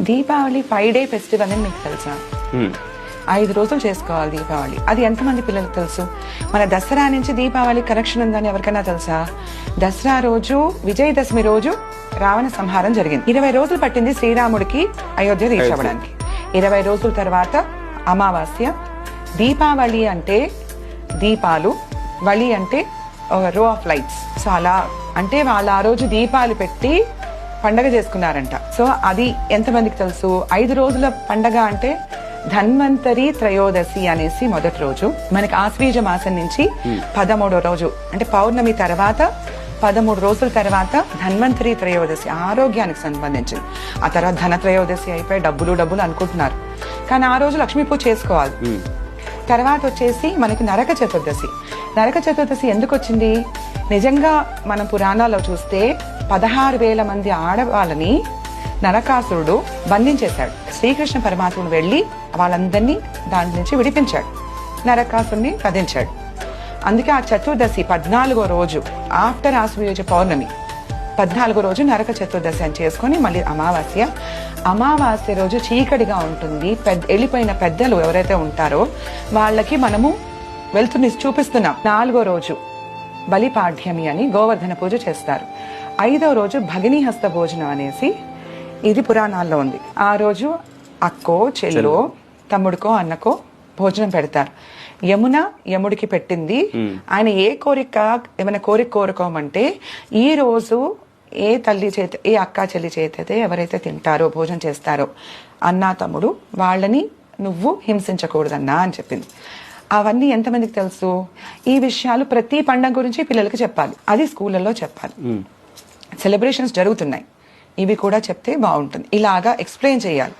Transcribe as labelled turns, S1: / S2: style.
S1: Deepavali 5-day festival అని మీకు తెలుసా? 5 రోజులు చేసుకోవాలి దీపావళి. అది ఎంతమంది పిల్లలకు తెలుసు? మన దసరా నుంచి దీపావళి కనెక్షన్ ఉందని ఎవరికైనా తెలుసా? దసరా రోజు, విజయదశమి రోజు రావణ సంహారం జరిగింది. 20 రోజులు పట్టింది శ్రీరాముడికి అయోధ్య రీచ్ అవ్వడానికి. 20 రోజుల తర్వాత అమావాస్య. దీపావళి అంటే దీపాలు, వళి అంటే రో ఆఫ్ లైట్స్. సో అలా అంటే వాళ్ళు ఆ రోజు దీపాలు పెట్టి పండగ చేసుకున్నారంట. సో అది ఎంతమందికి తెలుసు? 5 రోజుల పండగ అంటే ధన్వంతరి త్రయోదశి అనేసి మొదటి రోజు. మనకి ఆశ్వీజ మాసం నుంచి 13వ రోజు అంటే పౌర్ణమి తర్వాత 13 రోజుల తర్వాత ధన్వంతరి త్రయోదశి, ఆరోగ్యానికి సంబంధించింది. ఆ తర్వాత ధన త్రయోదశి అయిపోయి డబ్బులు అనుకుంటున్నారు, కానీ ఆ రోజు లక్ష్మీ పూజ చేసుకోవాలి. తర్వాత వచ్చేసి మనకి నరక చతుర్దశి. నరక చతుర్దశి ఎందుకు వచ్చింది? నిజంగా మనం పురాణాల్లో చూస్తే 16,000 మంది ఆడవాళ్ళని నరకాసురుడు బంధించేశాడు. శ్రీకృష్ణ పరమాత్ముడు వెళ్లి వాళ్ళందరినీ దాని నుంచి విడిపించాడు, నరకాసురుని వధించాడు. అందుకే ఆ చతుర్దశి 14వ రోజు ఆఫ్టర్ ఆశ్వయుజ పౌర్ణమి 14వ రోజు నరక చతుర్దశి అని చేసుకుని మళ్ళీ అమావాస్య రోజు చీకటిగా ఉంటుంది. వెళ్ళిపోయిన పెద్దలు ఎవరైతే ఉంటారో వాళ్ళకి మనము వెళ్తుని చూపిస్తున్నాం. 4వ రోజు బలిపాడ్యమి అని గోవర్ధన పూజ చేస్తారు. 5వ రోజు భగినీ హస్త భోజనం అనేసి ఇది పురాణాల్లో ఉంది. ఆ రోజు అక్కో చెల్లో తమ్ముడికో అన్నకో భోజనం పెడతారు. యముడికి పెట్టింది. ఆయన ఏమైనా కోరిక కోరుకోమంటే ఈ రోజు ఏ తల్లి చేత, ఏ అక్క చెల్లి చేత ఎవరైతే తింటారో భోజనం చేస్తారో అన్నా తమ్ముడు వాళ్ళని నువ్వు హింసించకూడదన్నా అని చెప్పింది. అవన్నీ ఎంతమందికి తెలుసు? ఈ విషయాలు ప్రతి పండగ గురించి పిల్లలకి చెప్పాలి. అది స్కూళ్ళల్లో చెప్పాలి. సెలబ్రేషన్స్ జరుగుతున్నాయి, ఇవి కూడా చెప్తే బాగుంటుంది. ఇలాగా ఎక్స్ప్లెయిన్ చేయాలి.